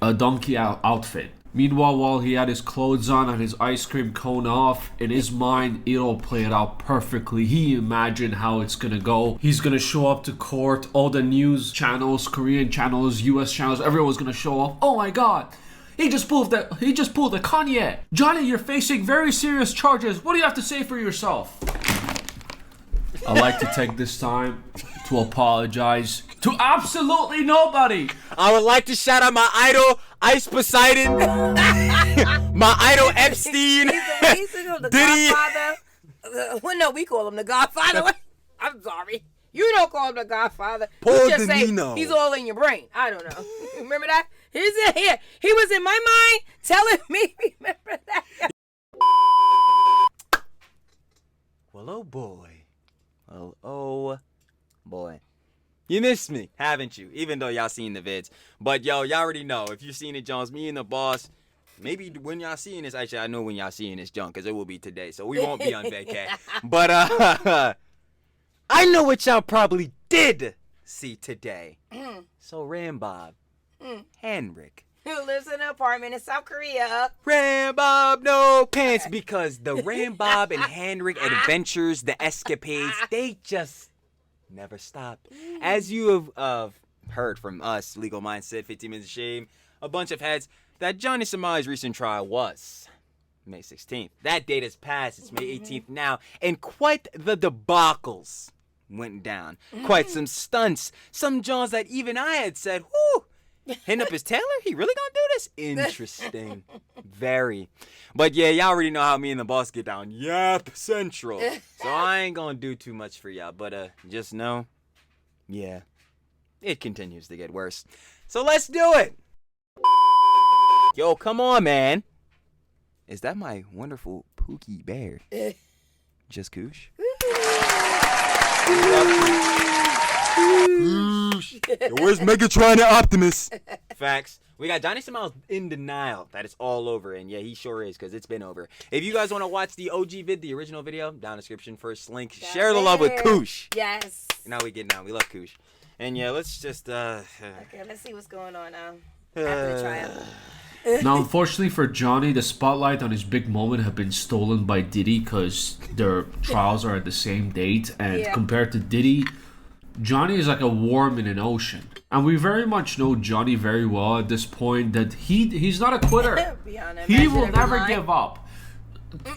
a donkey outfit. Meanwhile, while he had his clothes on and his ice cream cone off, in his mind, it all played out perfectly. He imagined how it's gonna go. He's gonna show up to court. All the news channels, Korean channels, US channels, everyone's gonna show up. Oh my god! He just pulled the Kanye. Johnny, you're facing very serious charges. What do you have to say for yourself? I'd like to take this time to apologize to absolutely nobody. I would like to shout out my idol, Ice Poseidon, my idol, Epstein, He's the Diddy. Godfather. Well, no, we call him the Godfather. I'm sorry. You don't call him the Godfather. Paul You just Danino. say he's all in your brain. I don't know. Remember that? He's in here. He was in my mind telling me. Remember that? Well, oh boy. Well, oh boy. You missed me, haven't you? Even though y'all seen the vids. But yo, y'all already know. If you seen it, Jones, me and the boss, maybe when y'all seeing this, actually I know when y'all seeing this junk, because it will be today. So we won't be on vacay. But I know what y'all probably did see today. So Rambob, Henrik, Who lives in an apartment in South Korea. Rambob no pants, because the Rambob and Henrik adventures, the escapades, they just never stop. As you have heard from us, Legal Mindset, 15 Minutes of Shame, a bunch of heads, that Johnny Somali's recent trial was May 16th. That date has passed. It's May 18th now, and quite the debacles went down. Quite some stunts. Some Johns that even I had said, whoo, hitting up his Taylor? He really gonna do this? Interesting. Very. But yeah, y'all already know how me and the boss get down. Yep, Central. So I ain't gonna do too much for y'all. But just know, yeah, it continues to get worse. So let's do it. Yo, come on, man. Is that my wonderful Pookie Bear? Just Koosh? Where's Megatron and Optimus? Facts. We got Johnny Somali in denial that it's all over, and yeah, he sure is, because it's been over. If you guys want to watch the OG vid, the original video, down in the description, first link. Share the love with Koosh. Yes. Now we get down. We love Koosh. And yeah, let's just Okay, let's see what's going on now. After the trial. Now, unfortunately for Johnny, the spotlight on his big moment have been stolen by Diddy because their trials are at the same date. And compared to Diddy, Johnny is like a worm in an ocean. And we very much know Johnny very well at this point that he's not a quitter. He will never give up.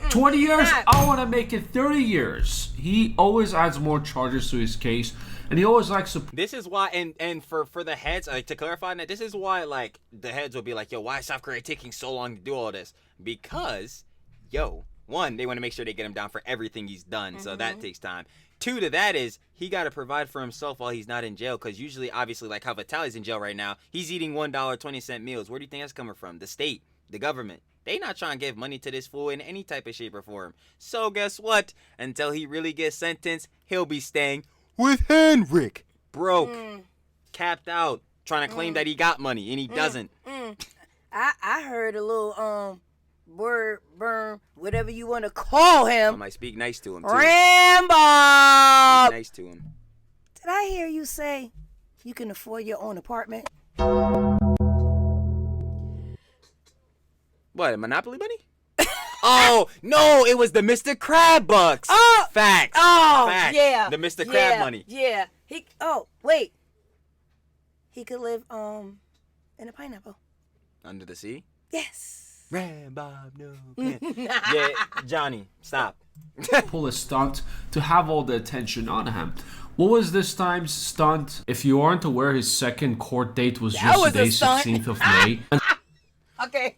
20 years, I want to make it 30 years. He always adds more charges to his case. And he always likes to... This is why, and for the heads, like, to clarify that, this is why, like, the heads will be like, yo, why is South Korea taking so long to do all this? Because, yo, one, they want to make sure they get him down for everything he's done, so that takes time. Two to that is, he got to provide for himself while he's not in jail, because usually, obviously, like how Vitali's in jail right now, he's eating $1.20 meals. Where do you think that's coming from? The state, the government. They not trying to give money to this fool in any type of shape or form. So guess what? Until he really gets sentenced, he'll be staying with Henrik, broke, capped out, trying to claim that he got money, and he doesn't. I heard a little word burn, whatever you want to call him. I might speak nice to him too. Rambo. Nice to him. Did I hear you say you can afford your own apartment? What, a Monopoly money? Oh, no, it was the Mr. Crab bucks. Oh. Facts. Oh, Facts. yeah. The Mr. Crab money. Yeah. Wait. He could live in a pineapple. Under the sea? Yes. Rambob, no. Yeah, Johnny, stop. pull a stunt to have all the attention on him. What was this time's stunt? If you aren't aware, his second court date was just today, 16th of May. Okay.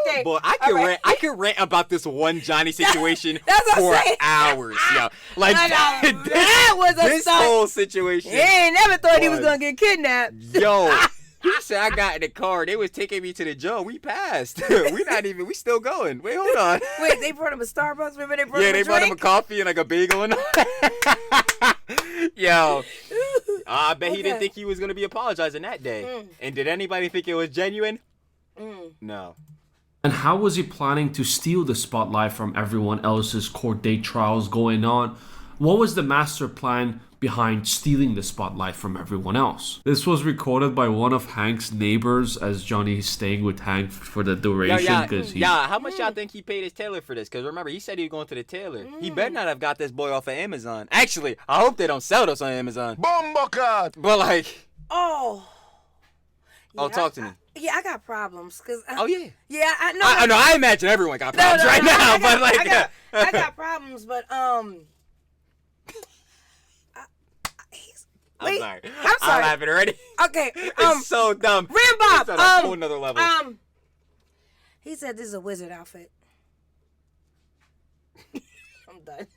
Okay. Boy, I could rant about this one Johnny situation That's for what I'm saying. hours, yo. Like that was a this stunt. whole situation. He ain't never thought he was gonna get kidnapped. Yo, he said I got in the car. They was taking me to the jail. We passed. We still going. Wait, hold on. Wait, they brought him a Starbucks. Remember they brought him a they drink? brought him a coffee and like a bagel and yo. I bet he didn't think he was gonna be apologizing that day. And did anybody think it was genuine? No. And how was he planning to steal the spotlight from everyone else's court date trials going on? What was the master plan behind stealing the spotlight from everyone else? This was recorded by one of Hank's neighbors as Johnny is staying with Hank for the duration. How much y'all think he paid his tailor for this? Because remember, he said he was going to the tailor. He better not have got this boy off of Amazon. Actually, I hope they don't sell this on Amazon. Bumblecard! But like... Oh. Yeah, talk to me. I got problems. Yeah. Yeah, I know. I know, I imagine everyone got problems now. I got problems, but I'm sorry. I'm sorry. I'm laughing already. Okay. It's so dumb. Rambob. It's on a whole nother level. He said this is a wizard outfit. I'm done.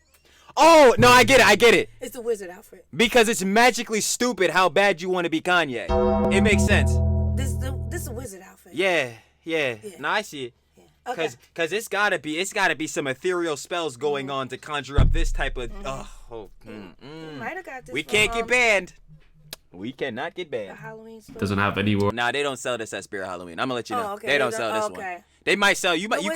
Oh, no, I get it. It's a wizard outfit. Because it's magically stupid how bad you want to be Kanye. It makes sense. This is a wizard outfit. Yeah. No, I see it. Yeah. Okay. Cause it's gotta be some ethereal spells going on to conjure up this type of. Might have got this. We can't get banned. We cannot get banned. Halloween store. Doesn't have anywhere. Nah, they don't sell this at Spirit Halloween. I'm gonna let you know. Okay. They don't sell this one. They might sell you. You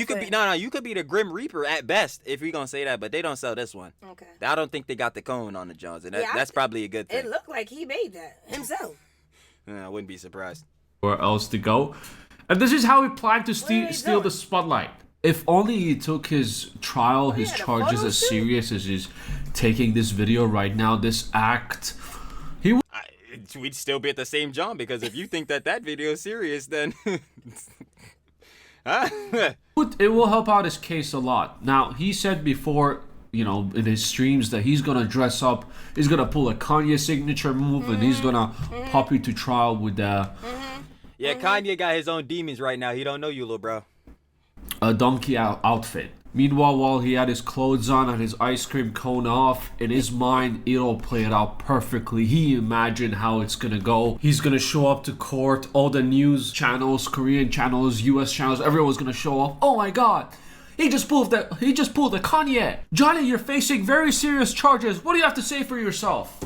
could be you could be the Grim Reaper at best if we gonna say that, but they don't sell this one. Okay. I don't think they got the cone on the Jones, and that's probably a good thing. It looked like he made that himself. I wouldn't be surprised. Where else to go? And this is how he planned to steal the spotlight. If only he took his trial, his charges as serious as he's taking this video right now, this act, we'd still be at the same John, because if you think that video is serious, then it will help out his case a lot. Now, he said before, in his streams that he's gonna dress up, he's gonna pull a Kanye signature move, and he's gonna pop you to trial with Yeah, Kanye got his own demons right now. He don't know you, little bro. A donkey outfit. Meanwhile, while he had his clothes on and his ice cream cone off, in his mind, it'll play it out perfectly. He imagined how it's gonna go. He's gonna show up to court. All the news channels, Korean channels, US channels, everyone's gonna show up. Oh my god! He just pulled the Kanye. Johnny, you're facing very serious charges. What do you have to say for yourself?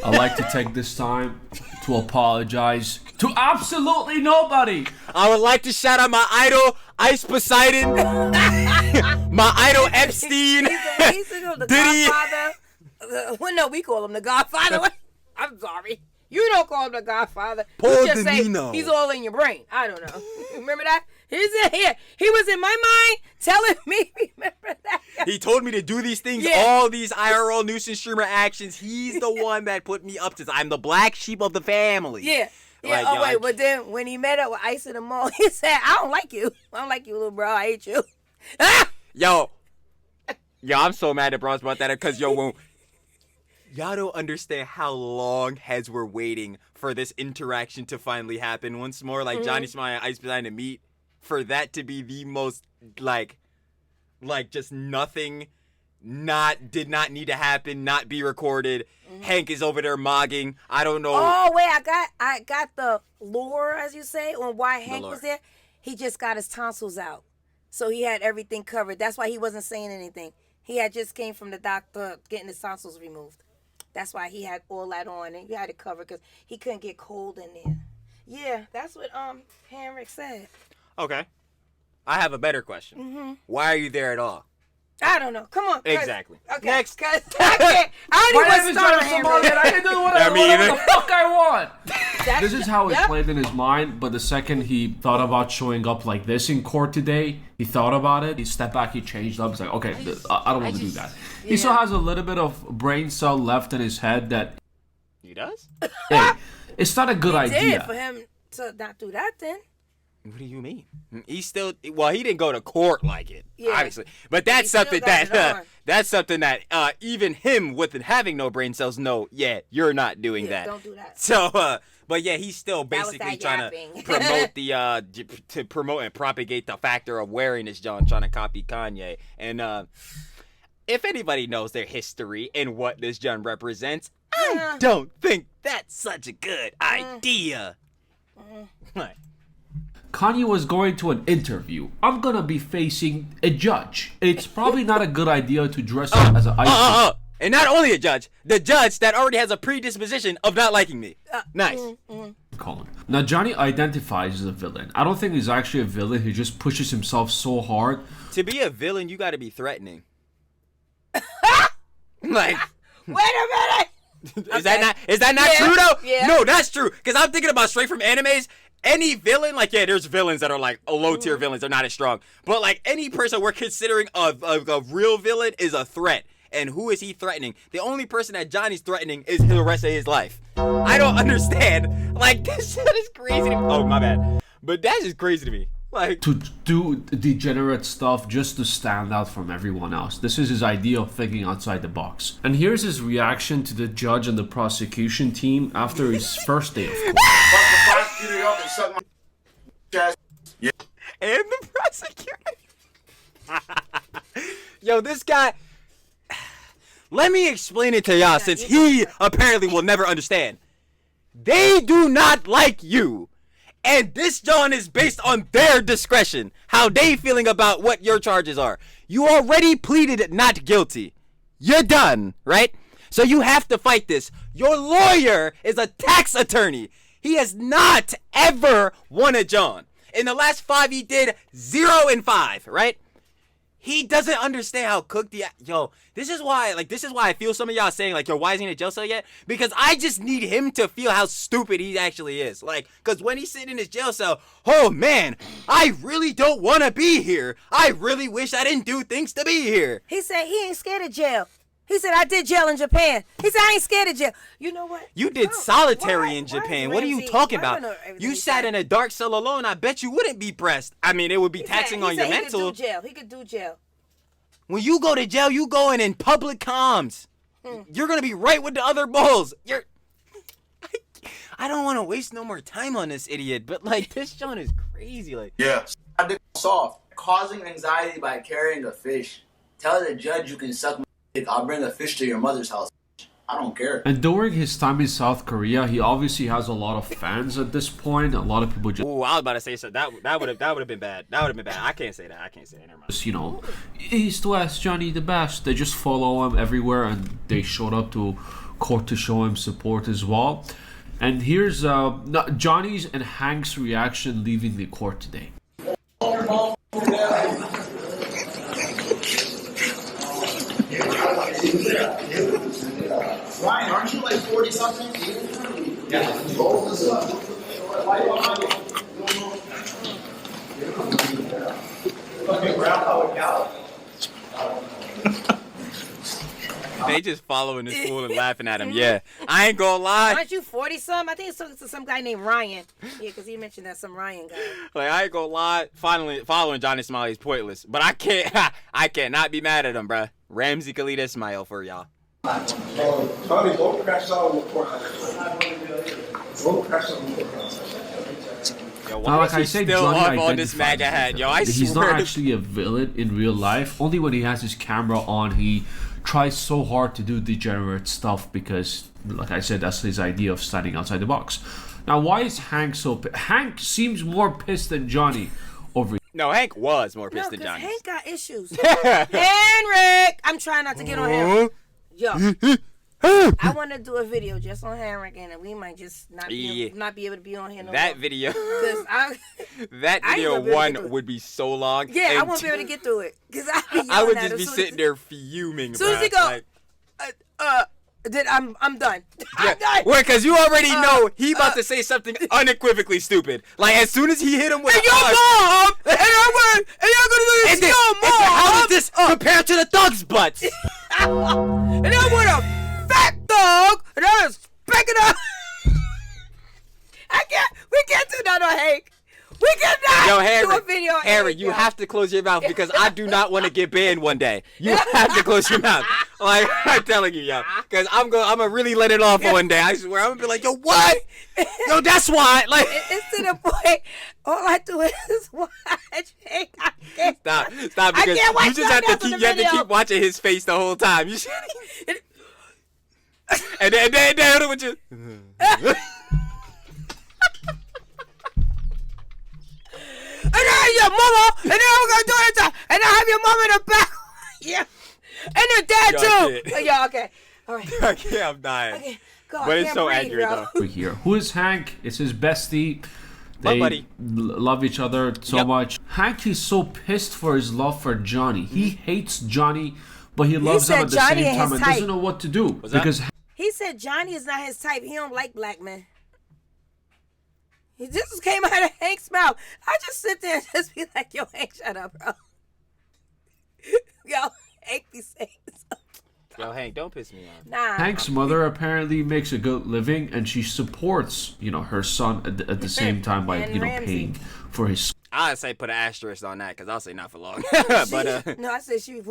I'd like to take this time to apologize to absolutely nobody. I would like to shout out my idol, Ice Poseidon, my idol, Epstein, He's the Godfather. Well, no, we call him the Godfather. I'm sorry. You don't call him the Godfather. You just say he's all in your brain. I don't know. Remember that? He's in here. He was in my mind telling me. Remember that? He told me to do these things, all these IRL nuisance streamer actions. He's the one that put me up to this. I'm the black sheep of the family. Yeah. But then when he met up with Ice in the mall, he said, I don't like you. I don't like you, little bro. I hate you. Yo, I'm so mad at bros about that because, y'all don't understand how long heads were waiting for this interaction to finally happen once more. Like, Johnny Smile and Ice behind to meet. For that to be the most, like just nothing, did not need to happen, not be recorded. Hank is over there mogging. I don't know. Oh, wait, I got the lore, as you say, on why Hank was there. He just got his tonsils out. So he had everything covered. That's why he wasn't saying anything. He had just came from the doctor getting his tonsils removed. That's why he had all that on, and he had it covered because he couldn't get cold in there. Yeah, that's what Henrik said. Okay. I have a better question. Why are you there at all? I don't know. Come on. Exactly. Okay. Next. Cause I don't even start Somali. I can do whatever the fuck I want. This is how it played in his mind, but the second he thought about showing up like this in court today, he thought about it, he stepped back, he changed up. He's like, okay, I don't want to do that. He still has a little bit of brain cell left in his head that... He does? Hey, it's not a good idea. Did for him to not do that then. What do you mean? He still, he didn't go to court like it, obviously. But that's something that even him with having no brain cells know, you're not doing that. Don't do that. So, but he's still basically trying to promote to promote and propagate the factor of wearing this John, trying to copy Kanye. And if anybody knows their history and what this John represents, I don't think that's such a good idea. Kanye was going to an interview. I'm gonna be facing a judge. It's probably not a good idea to dress up as an ice cream. And not only a judge, the judge that already has a predisposition of not liking me. Nice. Colin. Now, Johnny identifies as a villain. I don't think he's actually a villain. He just pushes himself so hard. To be a villain, you gotta be threatening. Like, Wait a minute. is that not true though? Yeah. No, that's true. Because I'm thinking about straight from animes. Any villain, like, yeah, there's villains that are like low tier villains. They're not as strong. But like any person we're considering a real villain is a threat. And who is he threatening? The only person that Johnny's threatening is the rest of his life. I don't understand. Like, this shit is crazy to me. Oh, my bad. But that's just crazy to me. Like, to do degenerate stuff just to stand out from everyone else. This is his idea of thinking outside the box. And here's his reaction to the judge and the prosecution team after his first day of court. And the prosecutor. Yo, this guy. Let me explain it to y'all since he apparently will never understand. They do not like you. And this John is based on their discretion. How they feeling about what your charges are. You already pleaded not guilty. You're done, right? So you have to fight this. Your lawyer is a tax attorney. He has not ever won a John. In the last 5, he did 0 and 5, right? He doesn't understand how cooked the... Yo, this is why I feel some of y'all saying, like, yo, why isn't he in a jail cell yet? Because I just need him to feel how stupid he actually is. Like, because when he's sitting in his jail cell, oh, man, I really don't want to be here. I really wish I didn't do things to be here. He said he ain't scared of jail. He said, I did jail in Japan. He said, I ain't scared of jail. You know what? You did solitary in Japan. What are you talking about? You sat in a dark cell alone. I bet you wouldn't be pressed. I mean, it would be taxing on your mental. He could do jail. When you go to jail, you going in public comms. You're going to be right with the other bulls. I don't want to waste no more time on this idiot, but, like, this John is crazy. Like, yeah. I think soft. Causing anxiety by carrying a fish. Tell the judge you can suck my dick. I'll bring a fish to your mother's house. I don't care. And during his time in South Korea, he obviously has a lot of fans at this point. A lot of people just... Ooh, I was about to say so. That would have been bad. That would have been bad. I can't say that. Never mind. You know, East West, Johnny the best. They just follow him everywhere, and they showed up to court to show him support as well. And here's Johnny's and Hank's reaction leaving the court today. Ryan, aren't you like 40 something? Yeah. Roll this up. They just following this fool and laughing at him. Yeah, I ain't gonna lie. Aren't you 40-some? I think it's talking to some guy named Ryan. Yeah, because he mentioned that some Ryan guy. Like, I ain't gonna lie. Finally, following Johnny Somali is pointless. But I cannot be mad at him, bruh. Ramsey Khalida smile for y'all. Tony, don't crash out on the courthouse. Don't crash out on the courthouse. Yo, why is he still up on this MAGA hat? Yo, I he's swear not actually a villain in real life. Only when he has his camera on, he tries so hard to do degenerate stuff because, like I said, that's his idea of standing outside the box. Now, why is Hank so... Hank seems more pissed than Johnny over... No, Hank was more pissed than Johnny. Hank got issues. Henrik! I'm trying not to get on him. Yo, I want to do a video just on Henrik, and we might just not be able to be on here no that more. video. That video one would be so long. Yeah, I won't be able to get through it because I would just be sitting there fuming. As soon as he go, then I'm done. I'm done. Well, because you already know he about to say something unequivocally stupid. Like, as soon as he hit him with your mom, and y'all gonna do this, your mom. How does this compare to the thug's butts? And then with a fat dog, and I was picking up. We can't do that on Hank. We cannot do a video on Harry, Hank, you have to close your mouth because I do not want to get banned one day. You have to close your mouth. Like, I'm telling you, yo. Because I'm gonna really let it off one day. I swear. I'm gonna be like, yo, what? Yo, that's why. Like, it's to the point. All I do is watch Hank. Stop, because you just have to keep watching his face the whole time. You should. and then with you. And then your mama, and then I'm gonna do it, and I have your mama in the back. Yeah. And your dad too. Yeah, okay. All right. Okay, I'm dying. Okay. God, but it's so breathe, accurate, though. Over here. Who is Hank? It's his bestie. My buddy. Love each other so much. Hank is so pissed for his love for Johnny. He hates Johnny, but he loves them said at the Johnny same ain't time his and type. doesn't know what to do What's that? because He said Johnny is not his type. He don't like black men. He just came out of Hank's mouth. I just sit there and just be like, yo, Hank, shut up, bro. Yo, Hank be saying something. Yo, Hank, don't piss me off. Nah. Hank's mother apparently makes a good living and she supports, her son at the same time by, And Ramsey. paying for his. I'd say put an asterisk on that because I'll say not for long. But No, I said she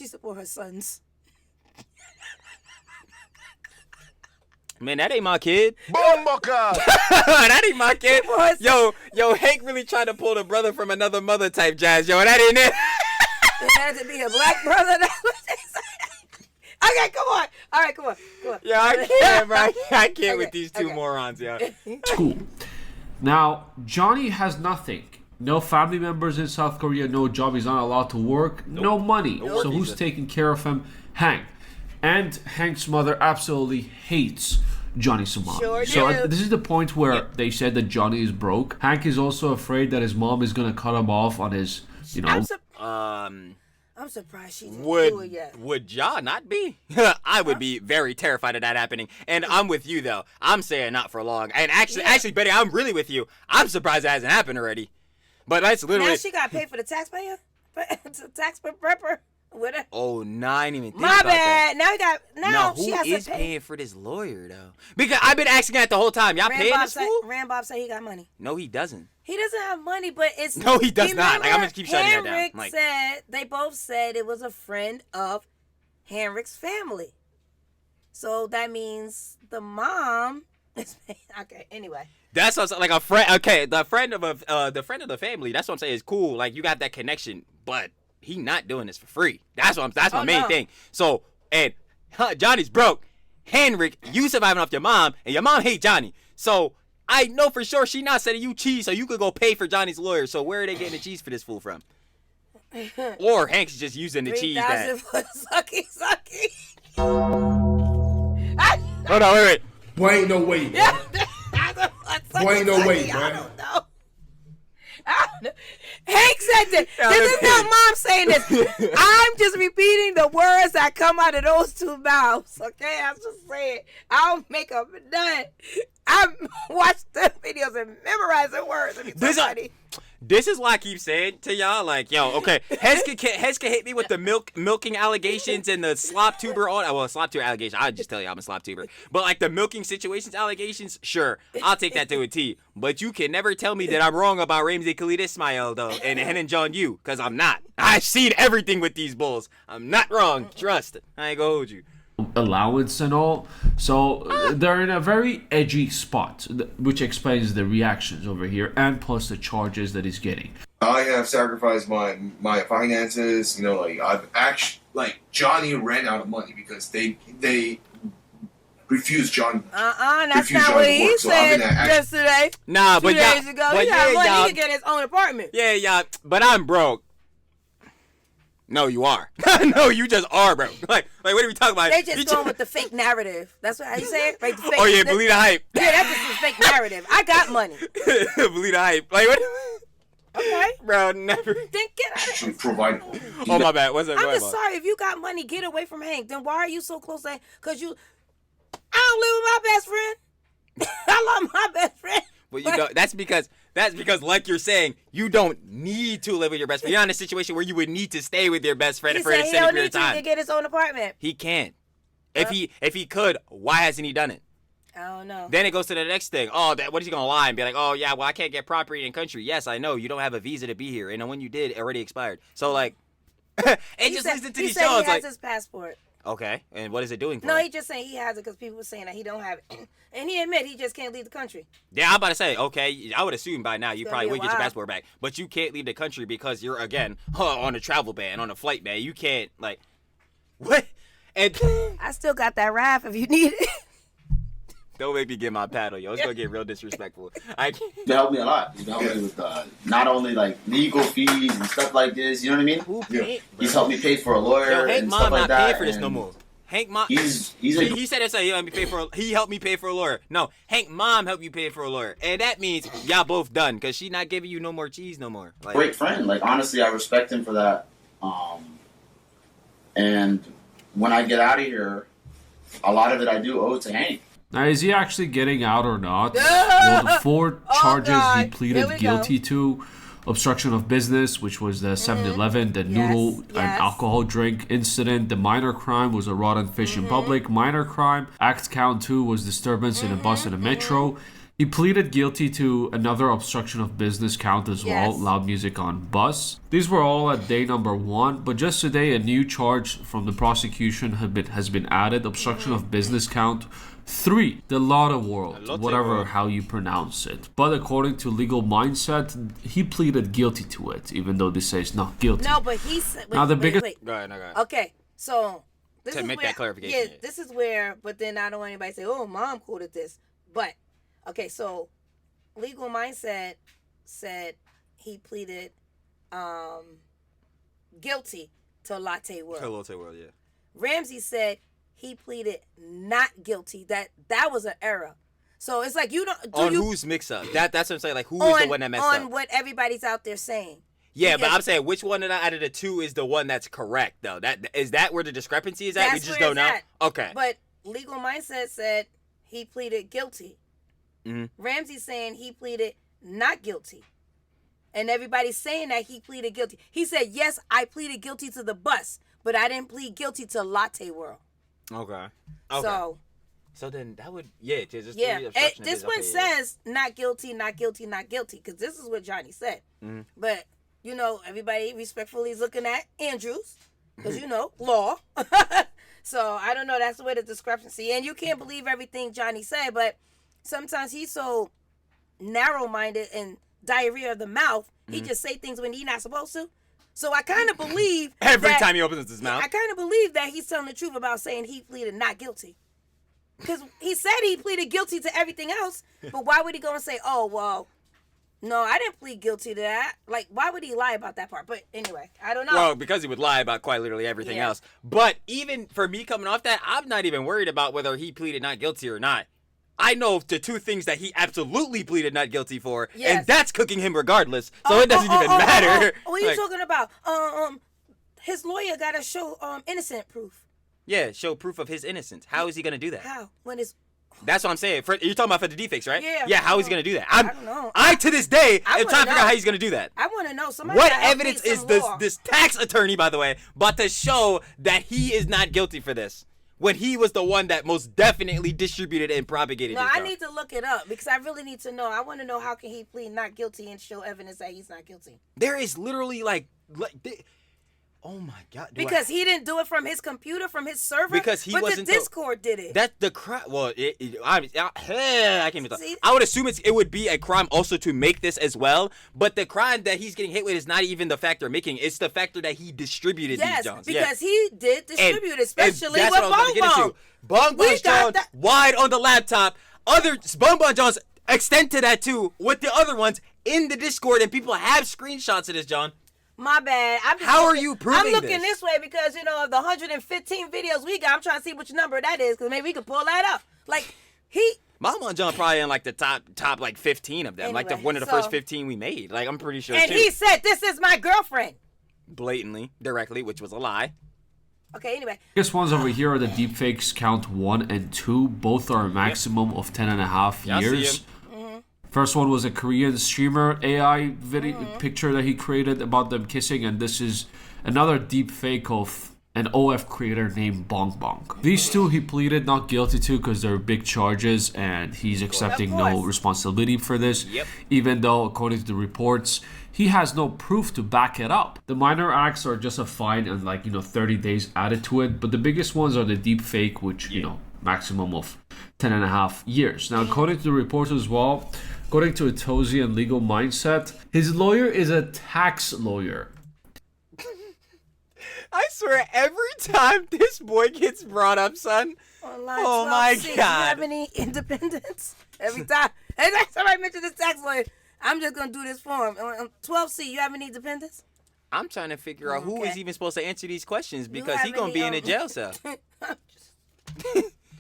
support her sons. man, that ain't my kid. That ain't my kid. Yo, Hank really tried to pull the brother from another mother type jazz. Yo, that ain't it. It had to be a black brother. That's what they said. Okay, come on. All right, come on. Yeah, I can't, bro. I can't with Okay, these two okay. morons, yo. School. Now, Johnny has nothing. No family members in South Korea, no job, he's not allowed to work, no money. work So who's visa. taking care of him? Hank. And Hank's mother absolutely hates Johnny Somali. Sure so do. this is the point where they said that Johnny is broke. Hank is also afraid that his mom is going to cut him off on his, I'm surprised she didn't do it yet. Would y'all not be? I would be very terrified of that happening. And I'm with you though. I'm saying not for long. And actually, Betty, I'm really with you. I'm surprised it hasn't happened already. But that's literally. Now she got to pay for the taxpayer? The tax prepper? With her? Oh, no, I didn't even think My about that. bad. Now No, she who has is to pay. paying for this lawyer though? Because I've been asking that the whole time. Y'all paying this fool? Rambob said he got money. No, he doesn't. He doesn't have money, but it's No, he does not. Like, I'm gonna keep shutting that down. Henrik Like- said they both said it was a friend of Henrik's family, so that means the mom is paying. Okay, anyway. That's what I'm, like a friend. Okay, the friend of the family. That's what I'm saying is cool. Like you got that connection, but he not doing this for free. That's my main thing. So and Johnny's broke. Henrik, you surviving off your mom, and your mom hate Johnny. So I know for sure she not sending you cheese, so you could go pay for Johnny's lawyer. So where are they getting the cheese for this fool from? Or Hank's just using the cheese that. 3,000 for sucky. Hold on, wait. Boy, ain't no way, boy. Boy, ain't no way, I boy. don't know. Hank said this. This is not mom saying this. I'm just repeating the words that come out of those two mouths. Okay, I'm just saying. I'll make up none. I watched the videos and memorized the words. This is why I keep saying to y'all, like, yo, okay, Heska hit me with the milking allegations and the slop tuber slop tuber allegation. I'll just tell you I'm a slop tuber. But like the milking situations allegations, sure, I'll take that to a T. But you can never tell me that I'm wrong about Ramsey Khalid Ismail though, and Henan John Yu, because I'm not. I've seen everything with these bulls. I'm not wrong. Trust. I ain't gonna hold you. allowance and all. So they're in a very edgy spot, which explains the reactions over here and plus the charges that he's getting. I have sacrificed my finances. You know, like I've actually, like Johnny ran out of money because they refused Johnny. That's not what he said yesterday. Nah, but 2 days ago, he had money to get his own apartment. Yeah, yeah, but I'm broke. No, you are. No, you just are, bro. Like, what are we talking about? They just going with the fake narrative. That's what how you say it, right? The fake, Oh yeah, believe the hype. Yeah, that's just the fake narrative. I got money. Believe the hype. Like what? Okay, bro, never. then get out of here. Provide. Oh my bad. What's that? I'm just sorry if you got money. Get away from Hank. Then why are you so close to Hank? Cause you, I don't live with my best friend. I love my best friend. Well, you don't. That's because, like you're saying, you don't need to live with your best friend. You're not in a situation where you would need to stay with your best friend He for an said he extended don't period need of time. to get his own apartment. He can't. If he could, why hasn't he done it? I don't know. Then it goes to the next thing. Oh, what is he gonna lie and be like? Oh yeah, well I can't get property in country. Yes, I know you don't have a visa to be here, and when you did, it already expired. So like, listen to these said shows. He has Like, his passport. okay, and what is it doing for No, him? he just saying he has it because people were saying that he don't have it, and he admit he just can't leave the country. Yeah, I'm about to say, okay, I would assume by now you It's probably gonna be would a get your while. passport back, but you can't leave the country because you're again on a travel ban, on a flight ban. You can't like what? And I still got that raft if you need it. don't make me get my paddle, yo. It's gonna get real disrespectful. I can't. You helped me a lot. You helped me with not only like legal fees and stuff like this. You know what I mean? Who paid? He's helped me pay for a lawyer Yo, Hank and mom stuff like not that. paying for this no and more. Hank mom. He's He said it's like he helped me pay for a lawyer. No, Hank mom helped you pay for a lawyer, and that means y'all both done because she not giving you no more cheese no more. Like, great friend. Like honestly, I respect him for that. And when I get out of here, a lot of it I do owe it to Hank. Now, is he actually getting out or not? Well, the 4 charges he Here pleaded we guilty to: obstruction of business, which was the 7-Eleven, the noodle and alcohol drink incident. The minor crime was a rotten fish in public. Minor crime, act count 2, was disturbance in a bus and a metro. He pleaded guilty to another obstruction of business count as well, loud music on bus. These were all at day number 1, but just today a new charge from the prosecution has been added: obstruction of business count 3, the Lotte World, whatever how you pronounce it. But according to Legal Mindset, he pleaded guilty to it, even though they say it's not guilty. No, but he said. Now the biggest. Go ahead. Okay, so this To is make where, that clarification, Yeah, this is where. But then I don't want anybody to say, "Oh, mom quoted this." But okay, so Legal Mindset said he pleaded guilty to Latte World. Latte World, yeah. Ramsey said he pleaded not guilty. That was an error. So it's like you don't. Whose mix up? That's what I'm saying. Like, who is the one that messed up? On what everybody's out there saying. Yeah, Because but I'm saying which one out of the 2 is the one that's correct, though? Is that where the discrepancy is at? We just don't know. At. Okay. But Legal Mindset said he pleaded guilty. Mm-hmm. Ramsey's saying he pleaded not guilty. And everybody's saying that he pleaded guilty. He said, yes, I pleaded guilty to the bus, but I didn't plead guilty to Latte World. Okay. So then that would, just This one says not guilty, not guilty, not guilty, because this is what Johnny said. Mm-hmm. But, everybody respectfully is looking at Andrews, because, law. So I don't know. That's the way the discrepancy. And you can't believe everything Johnny said, but sometimes he's so narrow-minded and diarrhea of the mouth, he just say things when he's not supposed to. So I kind of believe every time he opens his mouth. I kind of believe that he's telling the truth about saying he pleaded not guilty. Because he said he pleaded guilty to everything else, but why would he go and say, oh, well, no, I didn't plead guilty to that? Like, why would he lie about that part? But anyway, I don't know. Well, because he would lie about quite literally everything else. But even for me coming off that, I'm not even worried about whether he pleaded not guilty or not. I know the 2 things that he absolutely pleaded not guilty for, and that's cooking him regardless. So it doesn't even matter. What are you talking about? His lawyer got to show innocent proof. Yeah, show proof of his innocence. How is he going to do that? How? When it's... That's what I'm saying. You're talking about for the defects, right? Yeah. Yeah, how is he going to do that? I don't know. I to this day, am trying to know. figure out how he's going to do that. I want to know. Somebody What gotta help evidence me is some this tax attorney, by the way, but to show that he is not guilty for this? When he was the one that most definitely distributed and propagated it. I need to look it up because I really need to know. I want to know how can he plead not guilty and show evidence that he's not guilty. There is literally oh my God. Because he didn't do it from his computer, from his server. Because he wasn't. The Discord did it. That's the crime. Well, I can't even talk. I would assume it would be a crime also to make this as well. But the crime that he's getting hit with is not even the factor making. It's the factor that he distributed these Johns. Because he did distribute, especially and with Bong Bong. Bong Bong John wide on the laptop. Other Bong Bong Johns extend to that too with the other ones in the Discord, and people have screenshots of this, John. My bad. How are you proving I'm looking this way because, of the 115 videos we got, I'm trying to see which number that is because maybe we can pull that up. Like, Mama John probably in like the top like 15 of them. Anyway, like one of the first 15 we made. Like, I'm pretty sure. And he said, this is my girlfriend. Blatantly, directly, which was a lie. Okay, anyway. Biggest ones over here are the deepfakes count 1 and 2. Both are a maximum of 10.5 years. First one was a Korean streamer AI video picture that he created about them kissing, and this is another deep fake of an OF creator named Bong Bong. These 2 he pleaded not guilty to because they're big charges, and he's accepting no responsibility for this, even though according to the reports he has no proof to back it up. The minor acts are just a fine and 30 days added to it, but the biggest ones are the deep fake, which maximum of 10.5 years. Now according to the reports as well, according to Itozi and Legal Mindset, his lawyer is a tax lawyer. I swear, every time this boy gets brought up, son. Oh my God. Do you have any independence? Every time somebody mentions this tax lawyer, I'm just going to do this for him. 12C, you have any dependents? I'm trying to figure out who is even supposed to answer these questions because he's going to be in a jail cell.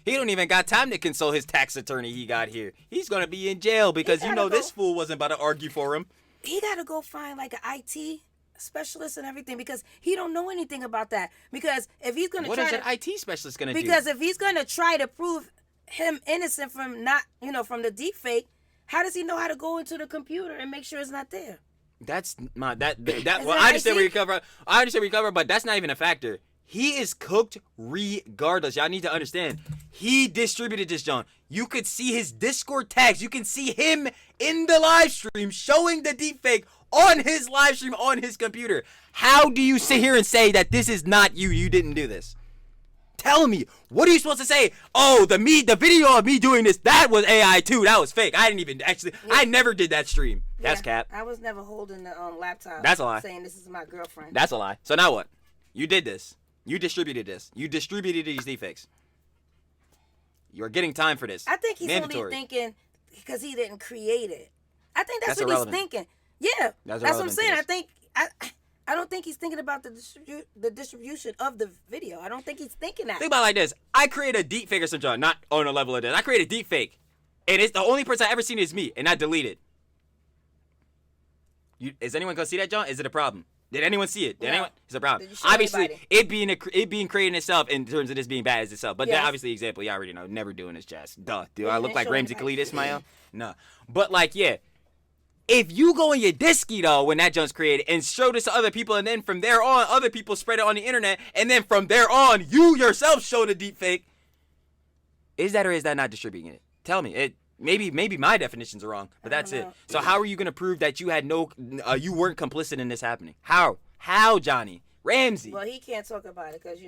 He don't even got time to consult his tax attorney he got here. He's going to be in jail because this fool wasn't about to argue for him. He got to go find like an IT specialist and everything because he don't know anything about that. Because if he's gonna what is an IT specialist gonna do? Because if he's gonna try to prove him innocent from from the deep fake, how does he know how to go into the computer and make sure it's not there? That's my that. Well, I understand where you cover. I understand where you cover, but that's not even a factor. He is cooked regardless. Y'all need to understand. He distributed this, John. You could see his Discord tags. You can see him in the live stream showing the deepfake on his live stream on his computer. How do you sit here and say that this is not you? You didn't do this. Tell me, what are you supposed to say? Oh, the video of me doing this, that was AI too. That was fake. I didn't even actually. Yeah. I never did that stream. That's cap. I was never holding the laptop. That's a lie. Saying this is my girlfriend. That's a lie. So now what? You did this. You distributed this. You distributed these deepfakes. You're getting time for this. I think he's only thinking because he didn't create it. I think that's what he's thinking. Yeah, that's what I'm saying. I don't think he's thinking about the distribution of the video. I don't think he's thinking that. Think about it like this. I create a deepfake or some John, not on a level of this. I create a deepfake, and it's the only person I ever seen is me, and I delete it. Is anyone gonna see that, John? Is it a problem? Did anyone see it? Did anyone? It's a problem. Obviously, it being created itself in terms of this being bad as itself. But that obviously example, y'all already know. Never doing this, Jazz. Duh. Do I look like Ramsey Khalid Ismail? No. But like, yeah. If you go in your disky though when that junk's created and show this to other people, and then from there on, other people spread it on the internet, and then from there on, you yourself show the deepfake. Is that or is that not distributing it? Tell me. It. Maybe my definitions are wrong, but that's it. So how are you gonna prove that you had you weren't complicit in this happening? How, Johnny Ramsey? Well, he can't talk about it because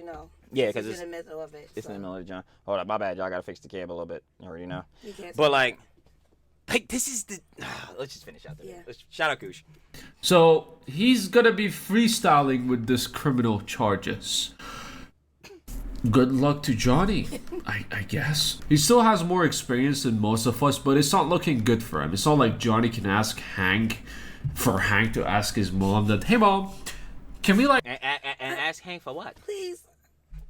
Yeah, because it's in the middle of it. It's in the middle of it, John. Hold up, my bad, y'all. I gotta fix the cam a little bit. You already know. He can't but like this is the. Let's just finish out there. Yeah. Shout out Koosh. So he's gonna be freestyling with this criminal charges. Good luck to Johnny, I guess. He still has more experience than most of us, but it's not looking good for him. It's not like Johnny can ask Hank to ask his mom that, hey mom, can we like... And ask Hank for what? Please,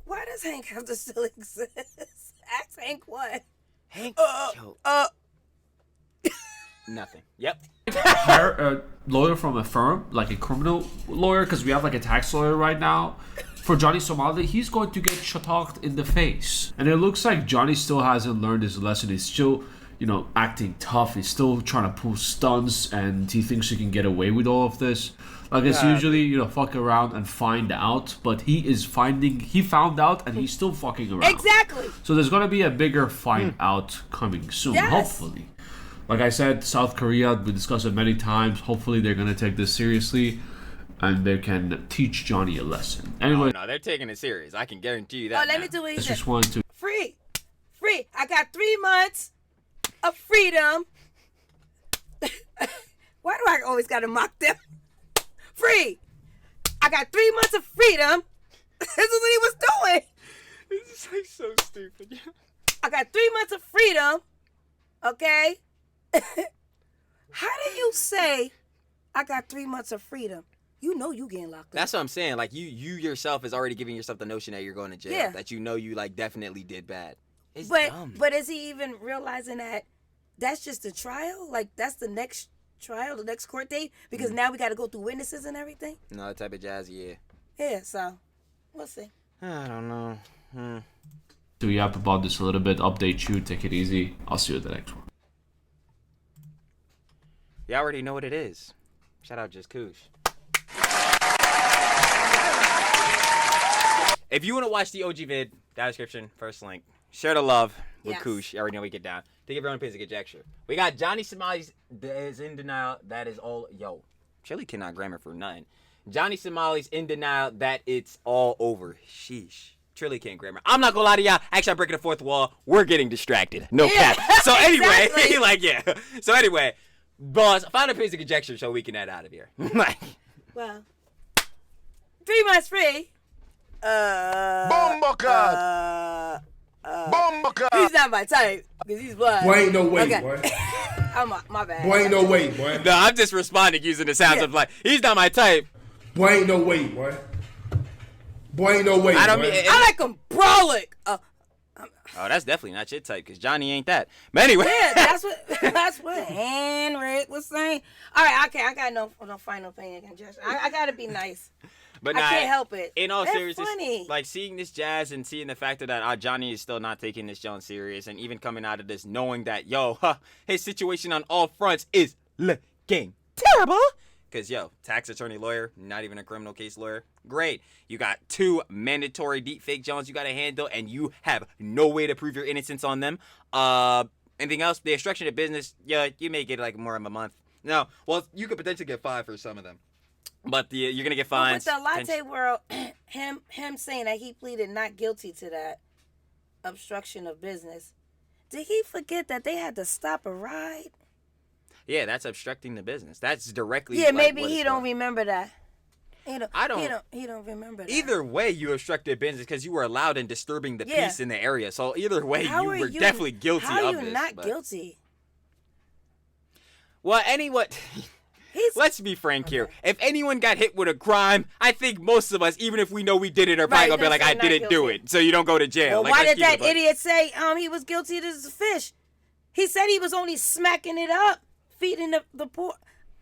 why does Hank have to still exist? Ask Hank what? Hank... Nothing. Yep. Hire a lawyer from a firm, like a criminal lawyer, because we have like a tax lawyer right now. For Johnny Somali, he's going to get shot in the face. And it looks like Johnny still hasn't learned his lesson. He's still, acting tough. He's still trying to pull stunts, and he thinks he can get away with all of this. Like it's usually, fuck around and find out. But he found out and he's still fucking around. Exactly. So there's going to be a bigger find out coming soon, hopefully. Like I said, South Korea, we discussed it many times. Hopefully they're going to take this seriously. And they can teach Johnny a lesson. Anyway, no, they're taking it serious. I can guarantee you that. Oh, let me do what he said. Just wanted to free. I got 3 months of freedom. Why do I always gotta mock them? Free. I got 3 months of freedom. This is what he was doing. This is like so stupid. I got 3 months of freedom. Okay. How do you say I got 3 months of freedom? You know you getting locked up. That's what I'm saying. Like you yourself is already giving yourself the notion that you're going to jail. Yeah. That you like definitely did bad. It's dumb. But is he even realizing that that's just a trial? Like that's the next trial, the next court date? Because now we got to go through witnesses and everything. No, that type of jazz, yeah. Yeah. So we'll see. I don't know. to yap about this a little bit. Update you. Take it easy. I'll see you at the next one. You already know what it is. Shout out Just Koosh. If you want to watch the OG vid, that description, first link. Share the love with Koosh. You already know we get down. To give everyone a piece to get extra. We got Johnny Somali's is in denial. That is all. Yo, Chili cannot grammar for nothing. Johnny Somali's in denial that it's all over. Sheesh. Trilly can't grammar. I'm not gonna lie to y'all. Actually, I'm breaking the fourth wall. We're getting distracted. No cap. So anyway, Exactly. So anyway, boss, find a piece of conjecture so we can head out of here. Well, 3 months free. Bombacat! Bombacat! He's not my type because he's black. Boy, ain't no way, Okay. boy. My bad. Boy, ain't no way, boy. No, I'm just responding using the sounds of like, he's not my type. Boy, ain't no way, boy. Boy, ain't no way, I don't boy. mean. I like him brolic. Oh, that's definitely not your type, because Johnny ain't that. But anyway. Yeah, that's what Henrik was saying. All right, okay, I got no final opinion against Jazz. I gotta be nice. But I can't help it. In all They're seriousness, funny. like seeing this Jazz and seeing the fact that Johnny is still not taking this Jones serious, and even coming out of this knowing that his situation on all fronts is looking terrible. Because, tax attorney lawyer, not even a criminal case lawyer. Great. You got 2 mandatory deepfake Jones you got to handle, and you have no way to prove your innocence on them. Anything else? The obstruction of business, you may get like more of a month. No, well, you could potentially get 5 for some of them. But you're going to get fines. With the latte world, him saying that he pleaded not guilty to that obstruction of business, did he forget that they had to stop a ride? Yeah, that's obstructing the business. That's directly. Yeah, maybe he don't remember that. He don't remember that. Either way, you obstructed business because you were loud and disturbing the peace in the area. So either way, you were definitely guilty of this. How are you not guilty? Well, let's be frank here. If anyone got hit with a crime, I think most of us, even if we know we did it, are probably gonna be like, I didn't do it, so you don't go to jail. Well, why did that idiot say he was guilty of this fish? He said he was only smacking it up, feeding the poor.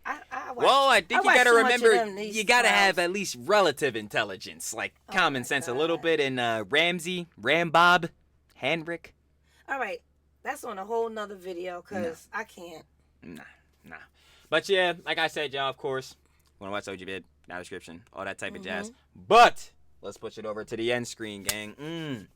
I think you gotta remember, you gotta have at least relative intelligence, like common sense a little bit. And Rambob, Henrik. All right, that's on a whole nother video because I can't. Nah. But yeah, like I said, y'all, of course, wanna watch OG vid, down description, all that type of jazz. But let's push it over to the end screen, gang.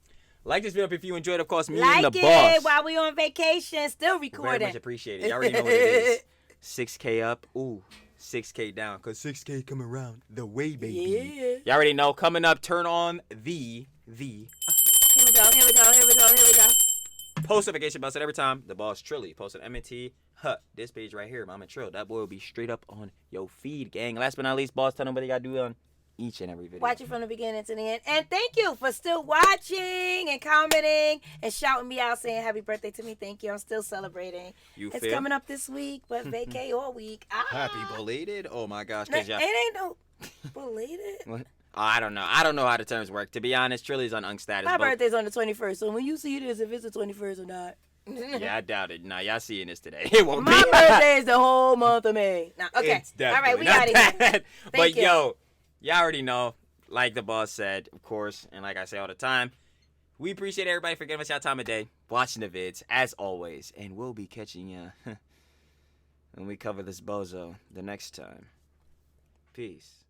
Like this video if you enjoyed, of course, me and the boss. Like it while we on vacation, still recording. Very much appreciated. You already know what it is. 6K up, 6K down, because 6K coming around the way, baby. Yeah. You already know, coming up, turn on the Here we go. post notification bell set every time the boss Trilly posts an M&T. This page right here, Mama Trill. That boy will be straight up on your feed, gang. Last but not least, boss, tell them what they got to do on each and every video. Watch it from the beginning to the end. And thank you for still watching and commenting and shouting me out saying happy birthday to me. Thank you. I'm still celebrating. It's coming up this week, but vacay all week. Happy belated? Oh my gosh. It ain't no belated. What? Oh, I don't know. I don't know how the terms work. To be honest, Trilly's on Unk status. My birthday's on the 21st, so when you see this, if it's the 21st or not. Yeah, I doubt it. Nah, y'all seeing this today. It won't be. My birthday is the whole month of May. Nah, okay. All right, we got it. But yo, y'all already know, like the boss said, of course, and like I say all the time, we appreciate everybody for giving us your time of day, watching the vids, as always, and we'll be catching you when we cover this bozo the next time. Peace.